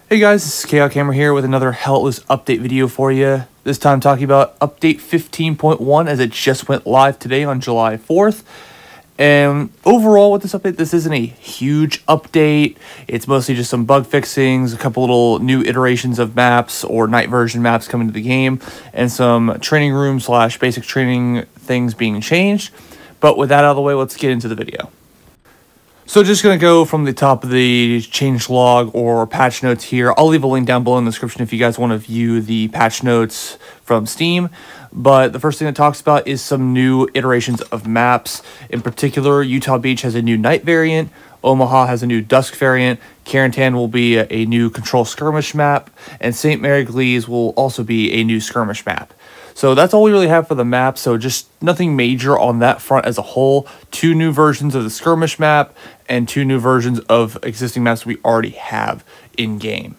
Hey guys, this is Chaos Camera here with another Hellas update video for you. This time talking about update 15.1 as it just went live today on July 4th. And overall with this update, this isn't a huge update. It's mostly just some bug fixings, a couple little new iterations of maps or night version maps coming to the game, and some training room / basic training things being changed. But with that out of the way, let's get into the video. So just going to go from the top of the change log or patch notes here. I'll leave a link down below in the description if you guys want to view the patch notes from Steam. But the first thing it talks about is some new iterations of maps. In particular, Utah Beach has a new night variant. Omaha has a new dusk variant. Carentan will be a new control skirmish map. And St. Mary Glees will also be a new skirmish map. So that's all we really have for the map, so just nothing major on that front as a whole. 2 new versions of the skirmish map and 2 new versions of existing maps we already have in-game.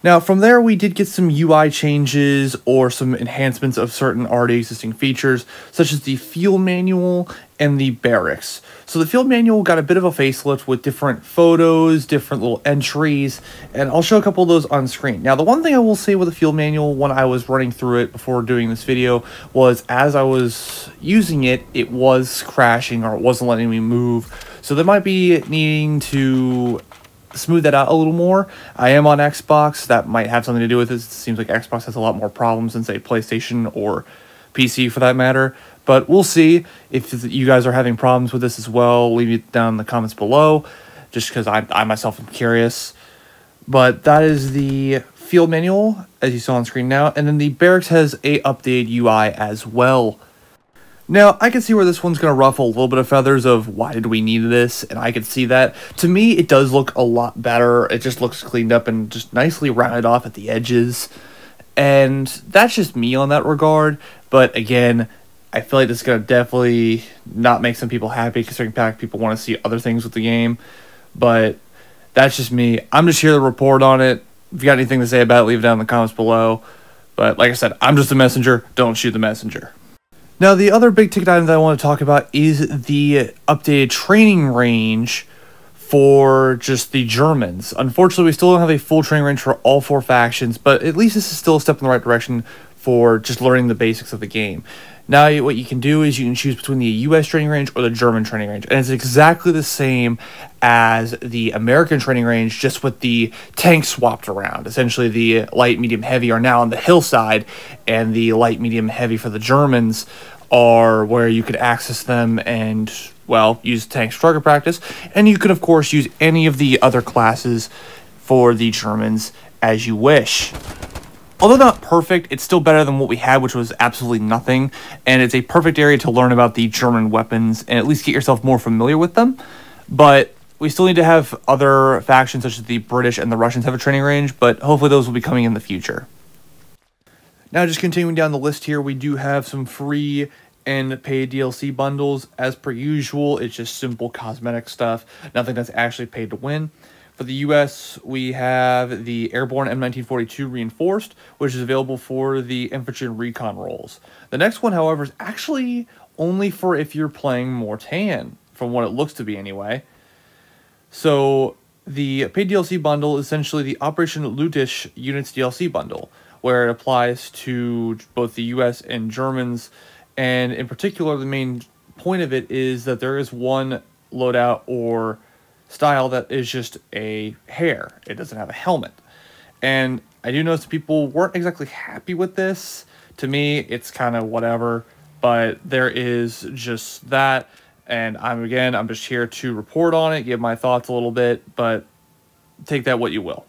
Now, from there, we did get some UI changes or some enhancements of certain already existing features, such as the field manual and the barracks. So the field manual got a bit of a facelift with different photos, different little entries, and I'll show a couple of those on screen. Now, the one thing I will say with the field manual when I was running through it before doing this video was as I was using it, it was crashing or it wasn't letting me move. So there might be needing to smooth that out a little more. I am on Xbox. That might have something to do with it. It seems like Xbox has a lot more problems than, say, PlayStation or PC for that matter. But we'll see if you guys are having problems with this as well. Leave it down in the comments below, just because I myself am curious. But that is the field manual, as you saw on screen now. And then the barracks has a updated UI as well. Now, I can see where this one's going to ruffle a little bit of feathers of why did we need this, and I can see that. To me, it does look a lot better. It just looks cleaned up and just nicely rounded off at the edges. And that's just me on that regard. But again, I feel like this is going to definitely not make some people happy, considering people want to see other things with the game. But that's just me. I'm just here to report on it. If you got anything to say about it, leave it down in the comments below. But like I said, I'm just a messenger. Don't shoot the messenger. Now, the other big ticket item that I want to talk about is the updated training range for just the Germans. Unfortunately, we still don't have a full training range for all 4 factions, but at least this is still a step in the right direction for just learning the basics of the game. Now, what you can do is you can choose between the US training range or the German training range, and it's exactly the same as the American training range, just with the tanks swapped around. Essentially, the light, medium, heavy are now on the hillside, and the light, medium, heavy for the Germans are where you could access them and, well, use tank target practice. And you could, of course, use any of the other classes for the Germans as you wish. Although not perfect, it's still better than what we had, which was absolutely nothing, and it's a perfect area to learn about the German weapons and at least get yourself more familiar with them. But we still need to have other factions, such as the British and the Russians, have a training range, but hopefully those will be coming in the future. Now, just continuing down the list here, we do have some free and paid DLC bundles. As per usual, it's just simple cosmetic stuff, nothing that's actually paid to win. For the US, we have the Airborne M1942 Reinforced, which is available for the infantry and recon roles. The next one, however, is actually only for if you're playing Mortan, from what it looks to be anyway. So the paid DLC bundle is essentially the Operation Lutish Units DLC bundle, where it applies to both the US and Germans. And in particular, the main point of it is that there is one loadout or style that is just a hair. It doesn't have a helmet. And I do notice people weren't exactly happy with this. To me, it's kind of whatever, but there is just that. And I'm just here to report on it, give my thoughts a little bit, but take that what you will.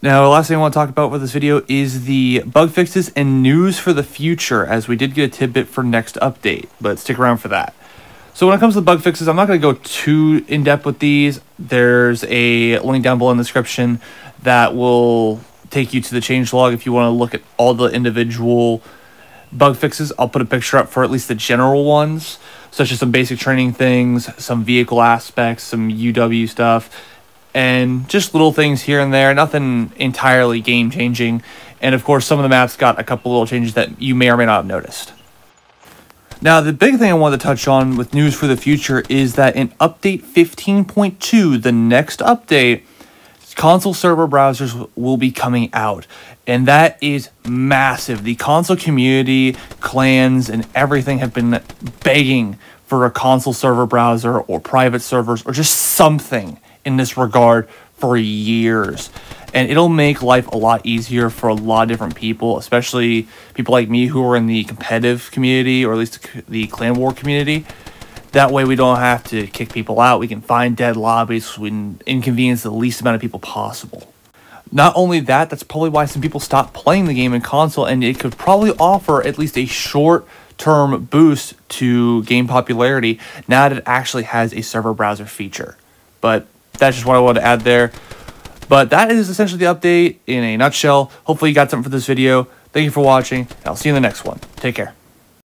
Now, the last thing I want to talk about with this video is the bug fixes and news for the future, as we did get a tidbit for next update, but stick around for that. So when it comes to bug fixes, I'm not going to go too in-depth with these. There's a link down below in the description that will take you to the changelog if you want to look at all the individual bug fixes. I'll put a picture up for at least the general ones, such as some basic training things, some vehicle aspects, some UW stuff, and just little things here and there, nothing entirely game-changing. And of course, some of the maps got a couple little changes that you may or may not have noticed. Now, the big thing I wanted to touch on with news for the future is that in update 15.2, the next update, console server browsers will be coming out, and that is massive. The console community, clans, and everything have been begging for a console server browser or private servers or just something in this regard for years. And it'll make life a lot easier for a lot of different people, especially people like me who are in the competitive community, or at least the clan war community. That way we don't have to kick people out. We can find dead lobbies. We can inconvenience the least amount of people possible. Not only that, that's probably why some people stop playing the game in console, and it could probably offer at least a short-term boost to game popularity now that it actually has a server browser feature. But that's just what I wanted to add there. But that is essentially the update in a nutshell. Hopefully you got something for this video. Thank you for watching, and I'll see you in the next one. Take care.